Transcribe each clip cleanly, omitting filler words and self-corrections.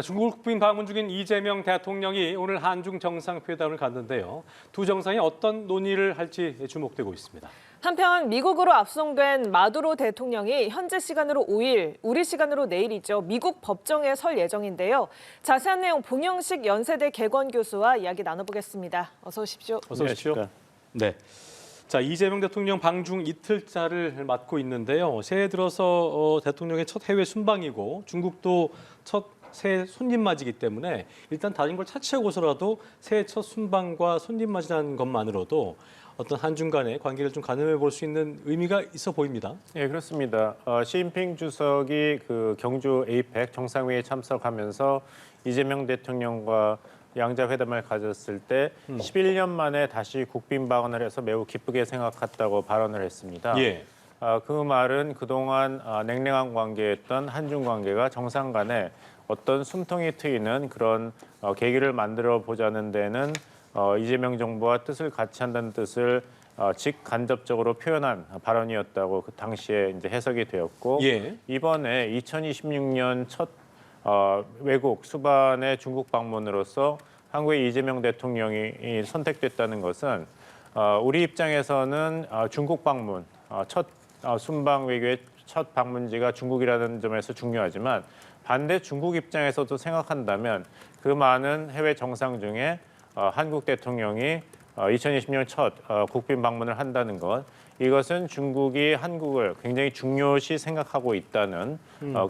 중국 국빈 방문 중인 이재명 대통령이 오늘 한중 정상회담을 갖는데요. 두 정상이 어떤 논의를 할지 주목되고 있습니다. 한편 미국으로 압송된 마두로 대통령이 현재 시간으로 5일, 우리 시간으로 내일이죠. 미국 법정에 설 예정인데요. 자세한 내용 봉영식 연세대 개건 교수와 이야기 나눠보겠습니다. 어서 오십시오. 어서 오십시오. 네. 자, 이재명 대통령 방중 이틀차를 맞고 있는데요. 새해 들어서 대통령의 첫 해외 순방이고 중국도 첫 새해 손님 맞이기 때문에 일단 다른 걸 차치하고서라도 새해 첫 순방과 손님 맞이라는 것만으로도 어떤 한중 간의 관계를 좀 가늠해 볼 수 있는 의미가 있어 보입니다. 네, 그렇습니다. 시진핑 주석이 그 경주 에이펙 정상회의에 참석하면서 이재명 대통령과 양자회담을 가졌을 때 11년 만에 다시 국빈 방문을 해서 매우 기쁘게 생각했다고 발언을 했습니다. 예. 그 말은 그동안 냉랭한 관계였던 한중 관계가 정상 간에 어떤 숨통이 트이는 그런 계기를 만들어 보자는 데는 이재명 정부와 뜻을 같이 한다는 뜻을 직간접적으로 표현한 발언이었다고 그 당시에 이제 해석이 되었고 예. 이번에 2026년 첫 외국 수반의 중국 방문으로서 한국의 이재명 대통령이 선택됐다는 것은 우리 입장에서는 중국 방문 첫 순방 외교의 첫 방문지가 중국이라는 점에서 중요하지만 반대 중국 입장에서도 생각한다면 그 많은 해외 정상 중에 한국 대통령이 2020년 첫 국빈 방문을 한다는 것, 이것은 중국이 한국을 굉장히 중요시 생각하고 있다는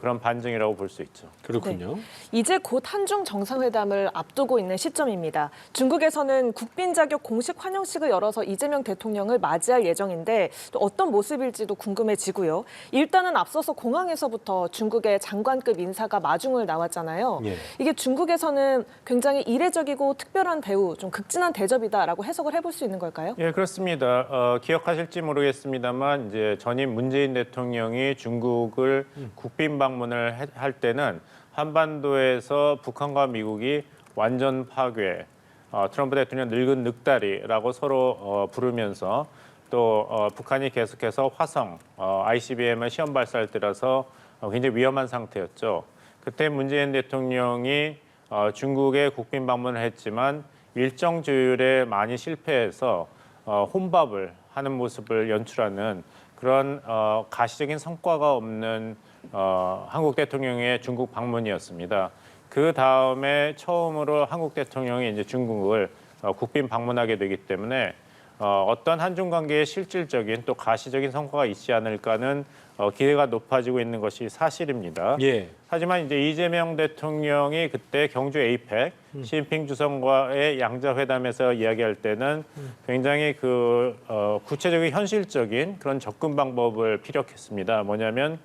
그런 반증이라고 볼 수 있죠. 그렇군요. 네. 이제 곧 한중 정상회담을 앞두고 있는 시점입니다. 중국에서는 국빈 자격 공식 환영식을 열어서 이재명 대통령을 맞이할 예정인데 또 어떤 모습일지도 궁금해지고요. 일단은 앞서서 공항에서부터 중국의 장관급 인사가 마중을 나왔잖아요. 예. 이게 중국에서는 굉장히 이례적이고 특별한 대우, 좀 극진한 대접이다라고 해석을 해볼 수 있는 걸까요? 예, 그렇습니다. 기억하실지 모르겠습니다만 이제 전임 문재인 대통령이 중국을 국빈 방문을 할 때는 한반도에서 북한과 미국이 완전 파괴, 트럼프 대통령 늙은 늑다리라고 서로 부르면서 또 북한이 계속해서 화성, ICBM을 시험 발사할 때라서 굉장히 위험한 상태였죠. 그때 문재인 대통령이 중국에 국빈 방문을 했지만 일정 조율에 많이 실패해서 혼밥을 하는 모습을 연출하는 그런 가시적인 성과가 없는 한국 대통령의 중국 방문이었습니다. 그 다음에 처음으로 한국 대통령이 이제 중국을 국빈 방문하게 되기 때문에 어떤 한중 관계에 실질적인 또 가시적인 성과가 있지 않을까는 기대가 높아지고 있는 것이 사실입니다. 예. 하지만 이제 이재명 대통령이 그때 경주 에이펙 시진핑 주석과의 양자회담에서 이야기할 때는 굉장히 그 구체적인 현실적인 그런 접근 방법을 피력했습니다. 뭐냐면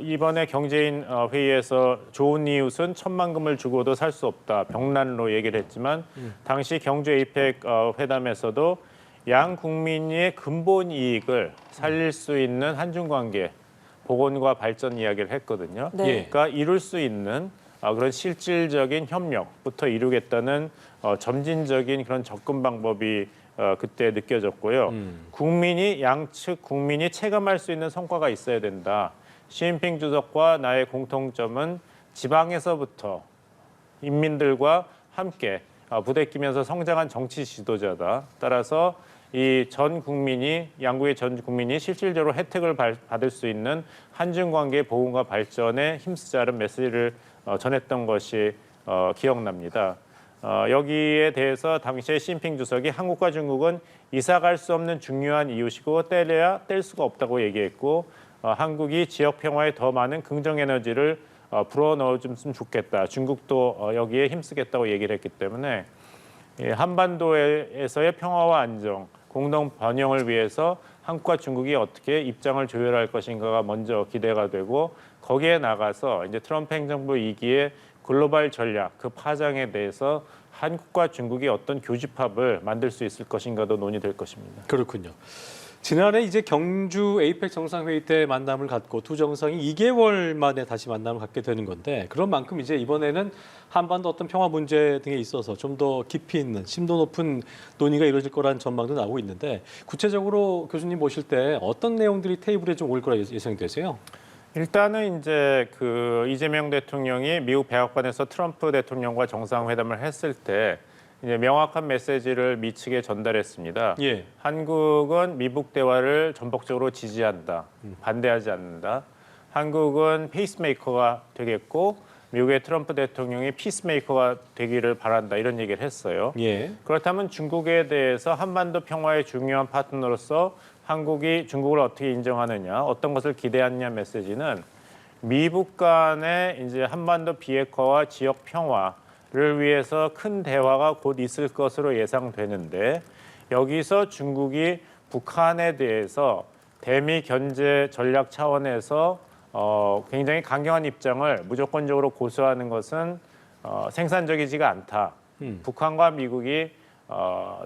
이번에 경제인 회의에서 좋은 이웃은 천만금을 주고도 살 수 없다. 병난로 얘기를 했지만 당시 경주 에이펙 회담에서도 양 국민의 근본 이익을 살릴 수 있는 한중 관계 복원과 발전 이야기를 했거든요. 네. 그러니까 이룰 수 있는 그런 실질적인 협력부터 이루겠다는 점진적인 그런 접근 방법이 그때 느껴졌고요. 국민이 양측 국민이 체감할 수 있는 성과가 있어야 된다. 시진핑 주석과 나의 공통점은 지방에서부터 인민들과 함께 부대끼면서 성장한 정치 지도자다. 따라서 이 전 국민이 양국의 전 국민이 실질적으로 혜택을 받을 수 있는 한중 관계 보훈과 발전에 힘쓰자는 메시지를 전했던 것이 기억납니다. 여기에 대해서 당시에 시진핑 주석이 한국과 중국은 이사갈 수 없는 중요한 이웃이고 떼려야 뗄 수가 없다고 얘기했고 한국이 지역 평화에 더 많은 긍정 에너지를 불어넣어줬으면 좋겠다. 중국도 여기에 힘쓰겠다고 얘기를 했기 때문에 한반도에서의 평화와 안정, 공동 번영을 위해서 한국과 중국이 어떻게 입장을 조율할 것인가가 먼저 기대가 되고 거기에 나가서 이제 트럼프 행정부 2기의 글로벌 전략, 그 파장에 대해서 한국과 중국이 어떤 교집합을 만들 수 있을 것인가도 논의될 것입니다. 그렇군요. 지난해 이제 경주 에이펙 정상회의 때 만남을 갖고 두 정상이 2개월 만에 다시 만남을 갖게 되는 건데 그런 만큼 이제 이번에는 한반도 어떤 평화 문제 등에 있어서 좀 더 깊이 있는 심도 높은 논의가 이루어질 거라는 전망도 나오고 있는데 구체적으로 교수님 모실 때 어떤 내용들이 테이블에 좀 올 거라 예상되세요? 일단은 이제 그 이재명 대통령이 미국 백악관에서 트럼프 대통령과 정상회담을 했을 때 이제 명확한 메시지를 미측에 전달했습니다. 예. 한국은 미북 대화를 전폭적으로 지지한다. 반대하지 않는다. 한국은 페이스메이커가 되겠고 미국의 트럼프 대통령이 피스메이커가 되기를 바란다. 이런 얘기를 했어요. 예. 그렇다면 중국에 대해서 한반도 평화의 중요한 파트너로서 한국이 중국을 어떻게 인정하느냐, 어떤 것을 기대하느냐 메시지는 미북 간의 이제 한반도 비핵화와 지역 평화를 위해서 큰 대화가 곧 있을 것으로 예상되는데 여기서 중국이 북한에 대해서 대미 견제 전략 차원에서 굉장히 강경한 입장을 무조건적으로 고수하는 것은 생산적이지가 않다. 북한과 미국이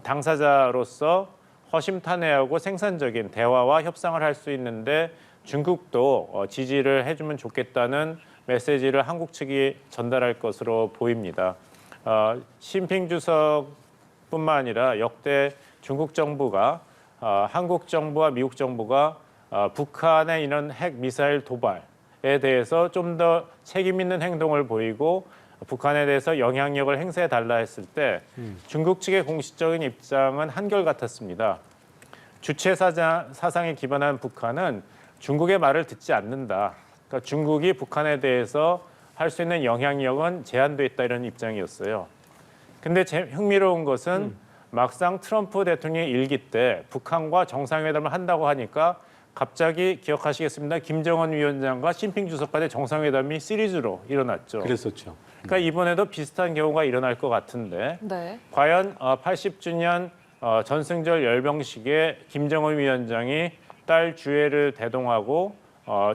당사자로서 허심탄회하고 생산적인 대화와 협상을 할 수 있는데 중국도 지지를 해주면 좋겠다는 메시지를 한국 측이 전달할 것으로 보입니다. 시진핑 주석뿐만 아니라 역대 중국 정부가 한국 정부와 미국 정부가 북한의 이런 핵 미사일 도발에 대해서 좀 더 책임 있는 행동을 보이고 북한에 대해서 영향력을 행사해 달라 했을 때 중국 측의 공식적인 입장은 한결같았습니다. 주체 사상에 기반한 북한은 중국의 말을 듣지 않는다. 그러니까 중국이 북한에 대해서 할 수 있는 영향력은 제한돼 있다 이런 입장이었어요. 근데 흥미로운 것은 막상 트럼프 대통령의 일기 때 북한과 정상회담을 한다고 하니까 갑자기 기억하시겠습니다. 김정은 위원장과 시진핑 주석 간의 정상회담이 시리즈로 일어났죠. 그랬었죠. 그러니까 이번에도 비슷한 경우가 일어날 것 같은데 네. 과연 80주년 전승절 열병식에 김정은 위원장이 딸 주애를 대동하고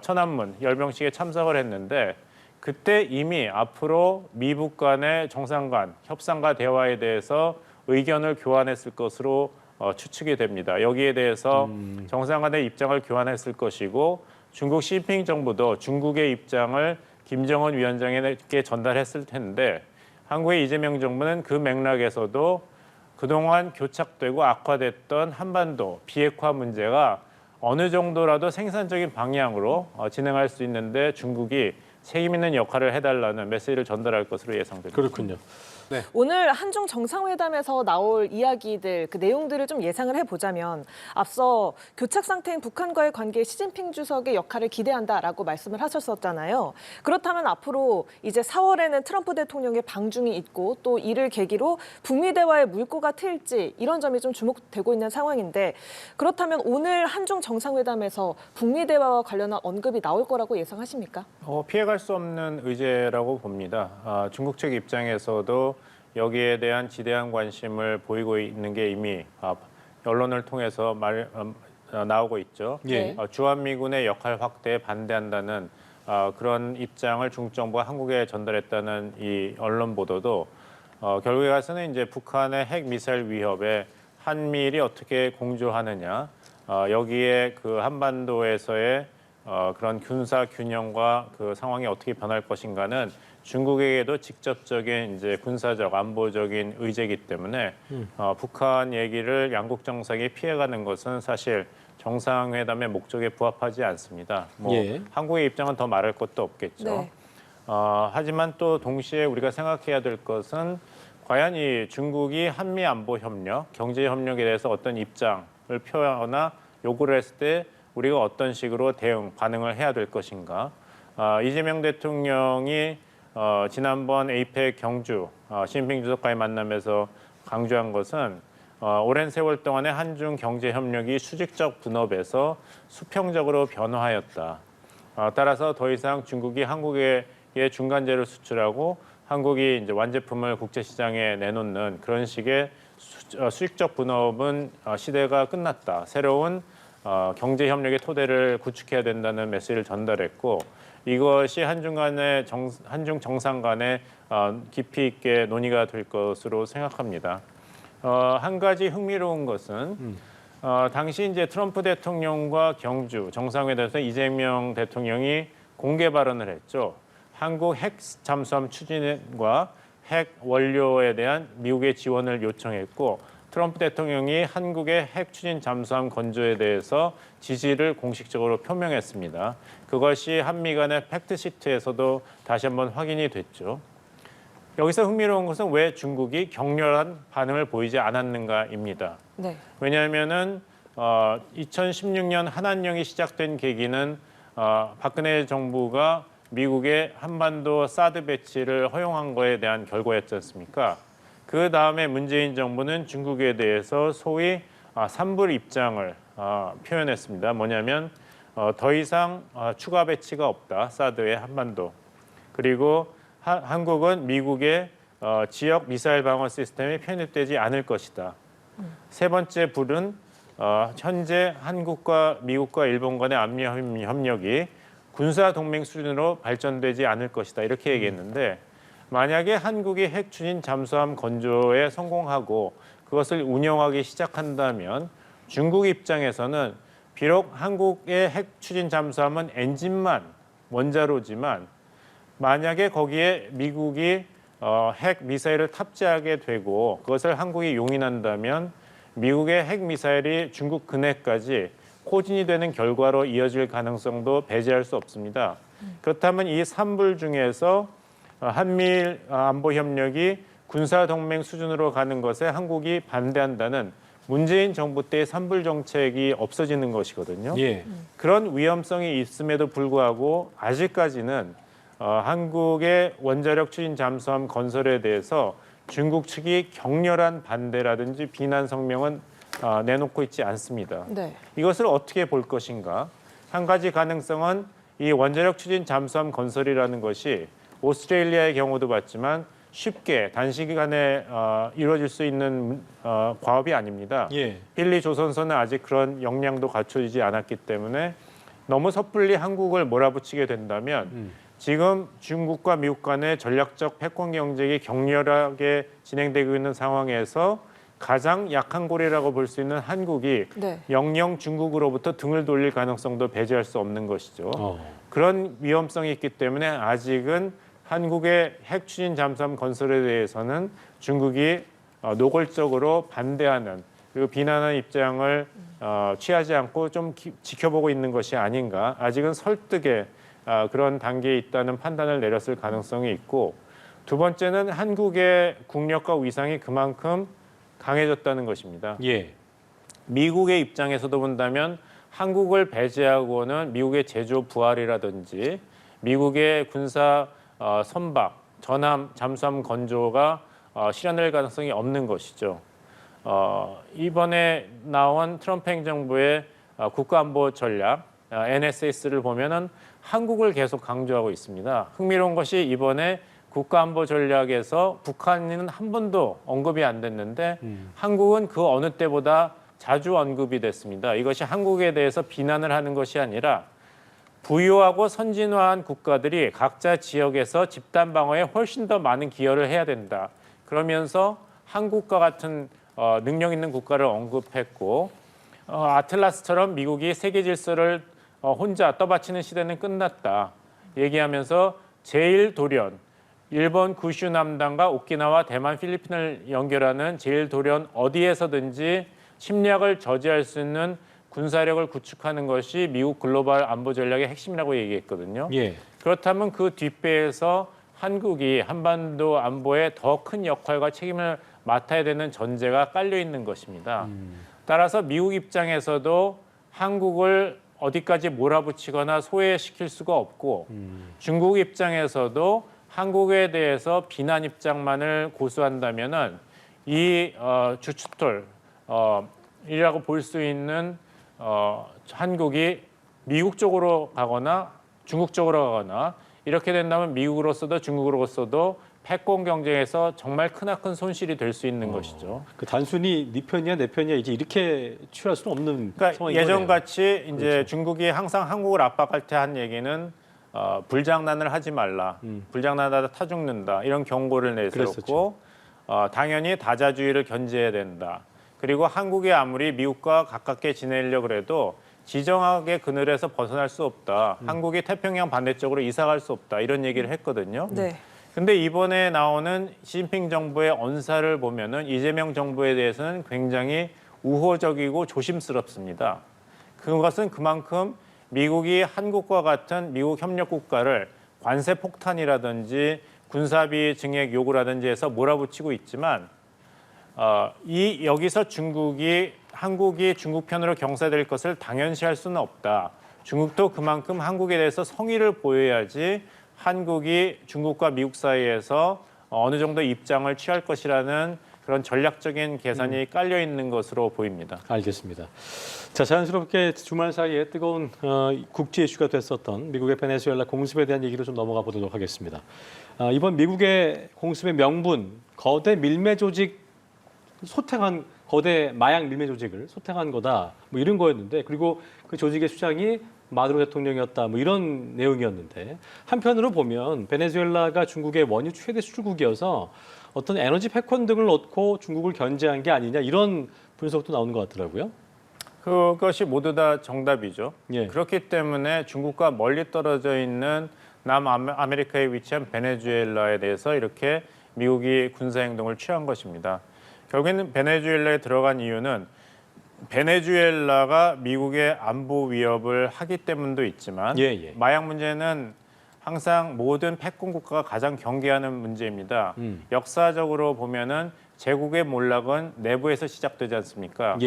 천안문 열병식에 참석을 했는데 그때 이미 앞으로 미북 간의 정상 간 협상과 대화에 대해서 의견을 교환했을 것으로 추측이 됩니다. 여기에 대해서 정상 간의 입장을 교환했을 것이고 중국 시진핑 정부도 중국의 입장을 김정은 위원장에게 전달했을 텐데 한국의 이재명 정부는 그 맥락에서도 그동안 교착되고 악화됐던 한반도 비핵화 문제가 어느 정도라도 생산적인 방향으로 진행할 수 있는데 중국이 책임 있는 역할을 해달라는 메시지를 전달할 것으로 예상됩니다. 그렇군요. 오늘 한중 정상회담에서 나올 이야기들, 그 내용들을 좀 예상을 해보자면 앞서 교착 상태인 북한과의 관계에 시진핑 주석의 역할을 기대한다라고 말씀을 하셨었잖아요. 그렇다면 앞으로 이제 4월에는 트럼프 대통령의 방중이 있고 또 이를 계기로 북미 대화의 물꼬가 트일지 이런 점이 좀 주목되고 있는 상황인데 그렇다면 오늘 한중 정상회담에서 북미 대화와 관련한 언급이 나올 거라고 예상하십니까? 피해갈 수 없는 의제라고 봅니다. 중국 측 입장에서도 여기에 대한 지대한 관심을 보이고 있는 게 이미 언론을 통해서 나오고 있죠. 예. 주한미군의 역할 확대에 반대한다는 그런 입장을 중국 정부가 한국에 전달했다는 이 언론 보도도 결국에 가서는 이제 북한의 핵 미사일 위협에 한미일이 어떻게 공조하느냐 여기에 그 한반도에서의 그런 군사 균형과 그 상황이 어떻게 변할 것인가는 중국에게도 직접적인 이제 군사적 안보적인 의제이기 때문에 북한 얘기를 양국 정상이 피해가는 것은 사실 정상회담의 목적에 부합하지 않습니다. 예. 한국의 입장은 더 말할 것도 없겠죠. 네. 하지만 또 동시에 우리가 생각해야 될 것은 과연 이 중국이 한미 안보 협력, 경제 협력에 대해서 어떤 입장을 표하거나 요구를 했을 때 우리가 어떤 식으로 반응을 해야 될 것인가. 이재명 대통령이 지난번 에이펙 경주 시진핑 주석과의 만남에서 강조한 것은 오랜 세월 동안의 한중 경제 협력이 수직적 분업에서 수평적으로 변화하였다. 따라서 더 이상 중국이 한국에 중간재를 수출하고 한국이 이제 완제품을 국제 시장에 내놓는 그런 식의 수직적 분업은 시대가 끝났다. 새로운 경제 협력의 토대를 구축해야 된다는 메시지를 전달했고 이것이 한중 정상 간의 깊이 있게 논의가 될 것으로 생각합니다. 한 가지 흥미로운 것은 당시 이제 트럼프 대통령과 경주 정상회담에서 이재명 대통령이 공개 발언을 했죠. 한국 핵 잠수함 추진과 핵 원료에 대한 미국의 지원을 요청했고 트럼프 대통령이 한국의 핵 추진 잠수함 건조에 대해서 지지를 공식적으로 표명했습니다. 그것이 한미 간의 팩트시트에서도 다시 한번 확인이 됐죠. 여기서 흥미로운 것은 왜 중국이 격렬한 반응을 보이지 않았는가입니다. 네. 왜냐하면은 2016년 한한령이 시작된 계기는 박근혜 정부가 미국의 한반도 사드 배치를 허용한 거에 대한 결과였지 않습니까? 그 다음에 문재인 정부는 중국에 대해서 소위 삼불 입장을 표현했습니다. 뭐냐면 더 이상 추가 배치가 없다. 사드의 한반도. 그리고 한국은 미국의 지역 미사일 방어 시스템에 편입되지 않을 것이다. 세 번째 불은 현재 한국과 미국과 일본 간의 안미 협력이 군사 동맹 수준으로 발전되지 않을 것이다. 이렇게 얘기했는데 만약에 한국이 핵 추진 잠수함 건조에 성공하고 그것을 운영하기 시작한다면 중국 입장에서는 비록 한국의 핵 추진 잠수함은 엔진만 원자로지만 만약에 거기에 미국이 핵 미사일을 탑재하게 되고 그것을 한국이 용인한다면 미국의 핵 미사일이 중국 근해까지 포진이 되는 결과로 이어질 가능성도 배제할 수 없습니다. 그렇다면 이 3불 중에서 한미일 안보 협력이 군사 동맹 수준으로 가는 것에 한국이 반대한다는 문재인 정부 때의 3불 정책이 없어지는 것이거든요. 예. 그런 위험성이 있음에도 불구하고 아직까지는 한국의 원자력 추진 잠수함 건설에 대해서 중국 측이 격렬한 반대라든지 비난 성명은 내놓고 있지 않습니다. 네. 이것을 어떻게 볼 것인가? 한 가지 가능성은 이 원자력 추진 잠수함 건설이라는 것이 오스트레일리아의 경우도 봤지만 쉽게 단시간에 이루어질 수 있는 과업이 아닙니다. 예. 힐리 조선소는 아직 그런 역량도 갖춰지지 않았기 때문에 너무 섣불리 한국을 몰아붙이게 된다면 지금 중국과 미국 간의 전략적 패권 경쟁이 격렬하게 진행되고 있는 상황에서 가장 약한 고리라고 볼 수 있는 한국이 네. 영영 중국으로부터 등을 돌릴 가능성도 배제할 수 없는 것이죠. 그런 위험성이 있기 때문에 아직은 한국의 핵 추진 잠수함 건설에 대해서는 중국이 노골적으로 반대하는 그리고 비난하는 입장을 취하지 않고 좀 지켜보고 있는 것이 아닌가. 아직은 설득의 그런 단계에 있다는 판단을 내렸을 가능성이 있고 두 번째는 한국의 국력과 위상이 그만큼 강해졌다는 것입니다. 예. 미국의 입장에서도 본다면 한국을 배제하고는 미국의 제조 부활이라든지 미국의 군사 선박, 전함, 잠수함 건조가 실현될 가능성이 없는 것이죠. 이번에 나온 트럼프 행정부의 국가안보 전략 NSS를 보면은 한국을 계속 강조하고 있습니다. 흥미로운 것이 이번에 국가안보 전략에서 북한은 한 번도 언급이 안 됐는데 한국은 그 어느 때보다 자주 언급이 됐습니다. 이것이 한국에 대해서 비난을 하는 것이 아니라 부유하고 선진화한 국가들이 각자 지역에서 집단 방어에 훨씬 더 많은 기여를 해야 된다. 그러면서 한국과 같은 능력 있는 국가를 언급했고 아틀라스처럼 미국이 세계 질서를 혼자 떠받치는 시대는 끝났다. 얘기하면서 제1도련, 일본 구슈 남단과 오키나와 대만 필리핀을 연결하는 제1도련 어디에서든지 침략을 저지할 수 있는 군사력을 구축하는 것이 미국 글로벌 안보 전략의 핵심이라고 얘기했거든요. 예. 그렇다면 그 뒷배에서 한국이 한반도 안보에 더 큰 역할과 책임을 맡아야 되는 전제가 깔려 있는 것입니다. 따라서 미국 입장에서도 한국을 어디까지 몰아붙이거나 소외시킬 수가 없고 중국 입장에서도 한국에 대해서 비난 입장만을 고수한다면은 이 주춧돌 이라고 볼 수 있는 한국이 미국 쪽으로 가거나 중국 쪽으로 가거나 이렇게 된다면 미국으로서도 중국으로서도 패권 경쟁에서 정말 크나큰 손실이 될 수 있는 것이죠. 그 단순히 네 편이야 내 편이야 이제 이렇게 취할 수는 없는 그러니까 상황인 예전 거네요. 같이 이제 그렇죠. 중국이 항상 한국을 압박할 때 한 얘기는 불장난을 하지 말라, 불장난하다 타 죽는다 이런 경고를 내세웠고 그랬었죠. 당연히 다자주의를 견제해야 된다. 그리고 한국이 아무리 미국과 가깝게 지내려고 해도 지정학의 그늘에서 벗어날 수 없다. 한국이 태평양 반대쪽으로 이사갈 수 없다. 이런 얘기를 했거든요. 네. 근데 이번에 나오는 시진핑 정부의 언사를 보면은 이재명 정부에 대해서는 굉장히 우호적이고 조심스럽습니다. 그것은 그만큼 미국이 한국과 같은 미국 협력 국가를 관세 폭탄이라든지 군사비 증액 요구라든지 해서 몰아붙이고 있지만 여기서 한국이 중국 편으로 경사될 것을 당연시할 수는 없다. 중국도 그만큼 한국에 대해서 성의를 보여야지 한국이 중국과 미국 사이에서 어느 정도 입장을 취할 것이라는 그런 전략적인 계산이 깔려 있는 것으로 보입니다. 알겠습니다. 자, 자연스럽게 주말 사이에 뜨거운 국제 이슈가 됐었던 미국의 베네수엘라 공습에 대한 얘기로 좀 넘어가 보도록 하겠습니다. 이번 미국의 공습의 명분, 거대 밀매 조직 소탕한 거대 마약 밀매 조직을 소탕한 거다, 뭐 이런 거였는데, 그리고 그 조직의 수장이 마두로 대통령이었다, 뭐 이런 내용이었는데, 한편으로 보면 베네수엘라가 중국의 원유 최대 수출국이어서 어떤 에너지 패권 등을 얻고 중국을 견제한 게 아니냐, 이런 분석도 나오는 것 같더라고요. 그것이 모두 다 정답이죠. 예. 그렇기 때문에 중국과 멀리 떨어져 있는 남아메리카에 위치한 베네수엘라에 대해서 이렇게 미국이 군사 행동을 취한 것입니다. 결국에는 베네수엘라에 들어간 이유는 베네수엘라가 미국의 안보 위협을 하기 때문도 있지만 마약 문제는 항상 모든 패권 국가가 가장 경계하는 문제입니다. 역사적으로 보면은 제국의 몰락은 내부에서 시작되지 않습니까?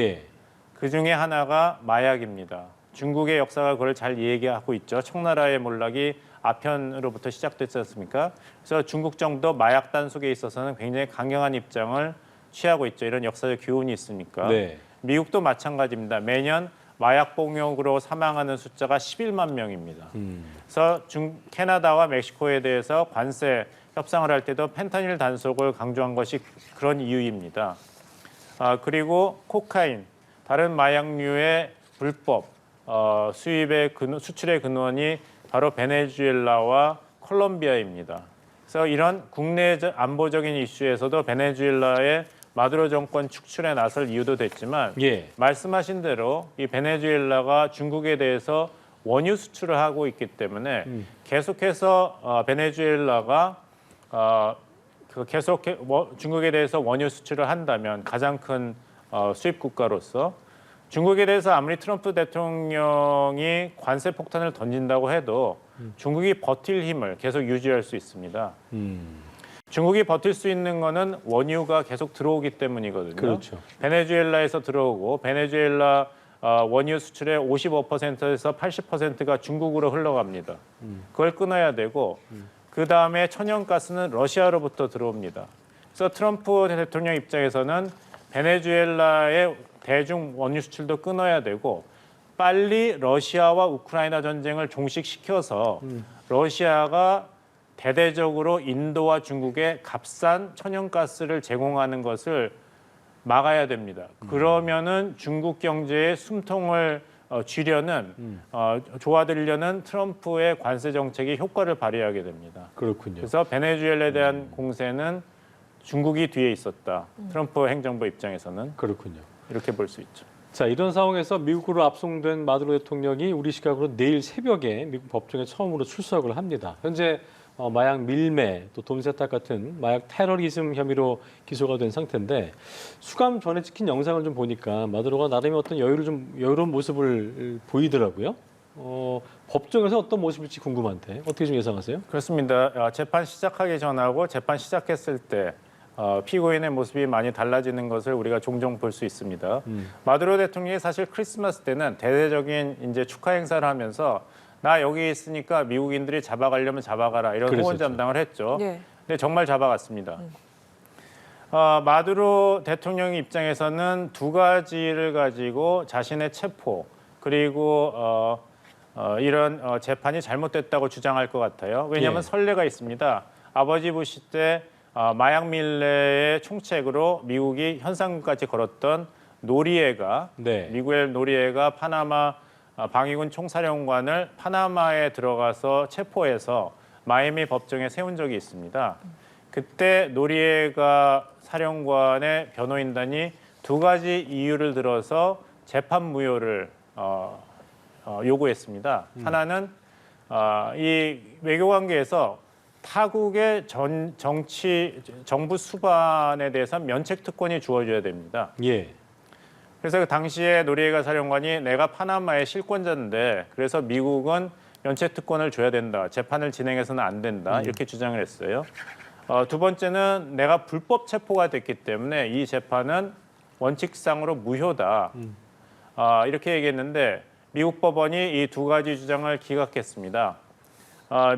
그 중에 하나가 마약입니다. 중국의 역사가 그걸 잘 얘기하고 있죠. 청나라의 몰락이 아편으로부터 시작됐지 않습니까? 그래서 중국 정도 마약 단속에 있어서는 굉장히 강경한 입장을 취하고 있죠. 이런 역사적 교훈이 있으니까. 미국도 마찬가지입니다. 매년 마약 복용으로 사망하는 숫자가 11만 명입니다. 그래서 캐나다와 멕시코에 대해서 관세 협상을 할 때도 펜타닐 단속을 강조한 것이 그런 이유입니다. 그리고 코카인, 다른 마약류의 불법 수출의 근원이 바로 베네수엘라와 콜롬비아입니다. 그래서 이런 국내 안보적인 이슈에서도 베네수엘라의 마두로 정권 축출에 나설 이유도 됐지만 말씀하신 대로 이 베네수엘라가 중국에 대해서 원유 수출을 하고 있기 때문에 계속해서 베네수엘라가 계속 중국에 대해서 원유 수출을 한다면 가장 큰 수입 국가로서 중국에 대해서 아무리 트럼프 대통령이 관세 폭탄을 던진다고 해도 중국이 버틸 힘을 계속 유지할 수 있습니다. 중국이 버틸 수 있는 거는 원유가 계속 들어오기 때문이거든요. 그렇죠. 베네수엘라에서 들어오고 베네수엘라 원유 수출의 55%에서 80%가 중국으로 흘러갑니다. 그걸 끊어야 되고 그 다음에 천연가스는 러시아로부터 들어옵니다. 그래서 트럼프 대통령 입장에서는 베네수엘라의 대중 원유 수출도 끊어야 되고 빨리 러시아와 우크라이나 전쟁을 종식시켜서 러시아가 대대적으로 인도와 중국에 값싼 천연가스를 제공하는 것을 막아야 됩니다. 그러면은 중국 경제의 숨통을 조아들려는 트럼프의 관세 정책이 효과를 발휘하게 됩니다. 그렇군요. 그래서 베네수엘라에 대한 공세는 중국이 뒤에 있었다. 트럼프 행정부 입장에서는 그렇군요. 이렇게 볼 수 있죠. 자, 이런 상황에서 미국으로 압송된 마두로 대통령이 우리 시각으로 내일 새벽에 미국 법정에 처음으로 출석을 합니다. 현재 마약 밀매, 또 돈 세탁 같은 마약 테러리즘 혐의로 기소가 된 상태인데, 수감 전에 찍힌 영상을 좀 보니까 마두로가 나름의 어떤 여유로운 모습을 보이더라고요. 법정에서 어떤 모습일지 궁금한데 어떻게 좀 예상하세요? 그렇습니다. 재판 시작하기 전하고 재판 시작했을 때 피고인의 모습이 많이 달라지는 것을 우리가 종종 볼 수 있습니다. 마두로 대통령이 사실 크리스마스 때는 대대적인 이제 축하 행사를 하면서 나 여기 있으니까 미국인들이 잡아가려면 잡아가라 이런 호언 담당을 했죠. 근데 정말 잡아갔습니다. 마두로 대통령 입장에서는 두 가지를 가지고 자신의 체포 그리고 이런 재판이 잘못됐다고 주장할 것 같아요. 왜냐하면 선례가 있습니다. 아버지 부시 때 마약 밀레의 총책으로 미국이 현상금까지 걸었던 미구엘 노리에가 파나마 방위군 총사령관을 파나마에 들어가서 체포해서 마이애미 법정에 세운 적이 있습니다. 그때 노리에가 사령관의 변호인단이 두 가지 이유를 들어서 재판 무효를 요구했습니다. 하나는 이 외교관계에서 타국의 정부 수반에 대해서 면책 특권이 주어져야 됩니다. 예. 그래서 그 당시에 노리에가 사령관이 내가 파나마의 실권자인데 그래서 미국은 면책 특권을 줘야 된다. 재판을 진행해서는 안 된다. 이렇게 주장을 했어요. 두 번째는 내가 불법 체포가 됐기 때문에 이 재판은 원칙상으로 무효다. 이렇게 얘기했는데 미국 법원이 이 두 가지 주장을 기각했습니다.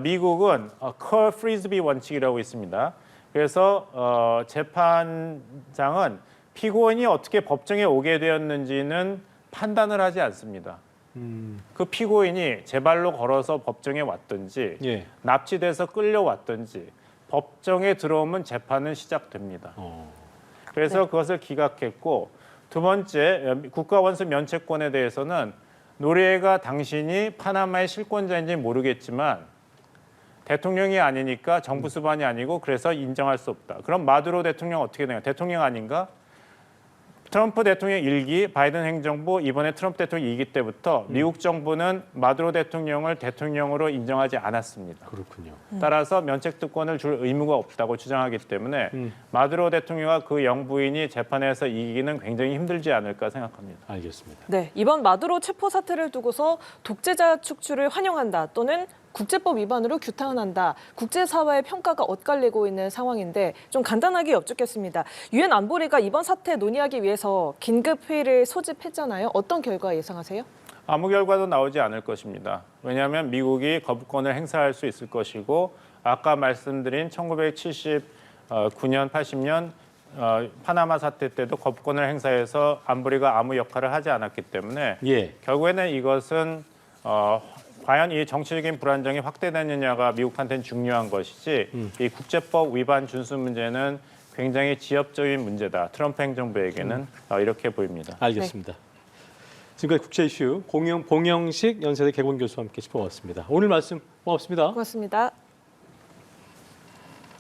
미국은 커 프리즈비 원칙이라고 있습니다. 그래서 재판장은 피고인이 어떻게 법정에 오게 되었는지는 판단을 하지 않습니다. 그 피고인이 제 발로 걸어서 법정에 왔든지 예. 납치돼서 끌려왔든지 법정에 들어오면 재판은 시작됩니다. 그래서 그것을 기각했고 두 번째 국가원수 면책권에 대해서는 노리에가 당신이 파나마의 실권자인지 모르겠지만 대통령이 아니니까 정부 수반이 아니고 그래서 인정할 수 없다. 그럼 마두로 대통령 어떻게 되냐? 대통령 아닌가? 트럼프 대통령 1기, 바이든 행정부, 이번에 트럼프 대통령 2기 때부터 미국 정부는 마두로 대통령을 대통령으로 인정하지 않았습니다. 그렇군요. 따라서 면책특권을 줄 의무가 없다고 주장하기 때문에 마두로 대통령과 그 영부인이 재판에서 이기기는 굉장히 힘들지 않을까 생각합니다. 알겠습니다. 네, 이번 마두로 체포 사태를 두고서 독재자 축출을 환영한다 또는 국제법 위반으로 규탄한다. 국제사회의 평가가 엇갈리고 있는 상황인데 좀 간단하게 여쭙겠습니다. 유엔 안보리가 이번 사태 논의하기 위해서 긴급 회의를 소집했잖아요. 어떤 결과 예상하세요? 아무 결과도 나오지 않을 것입니다. 왜냐하면 미국이 거부권을 행사할 수 있을 것이고 아까 말씀드린 1979년, 80년 파나마 사태 때도 거부권을 행사해서 안보리가 아무 역할을 하지 않았기 때문에 예. 결국에는 이것은 과연 이 정치적인 불안정이 확대되느냐가 미국한테는 중요한 것이지 이 국제법 위반 준수 문제는 굉장히 지엽적인 문제다. 트럼프 행정부에게는 이렇게 보입니다. 알겠습니다. 지금까지 국제 이슈 봉영식 연세대 개공 교수와 함께 짚어봤습니다. 오늘 말씀 고맙습니다. 고맙습니다.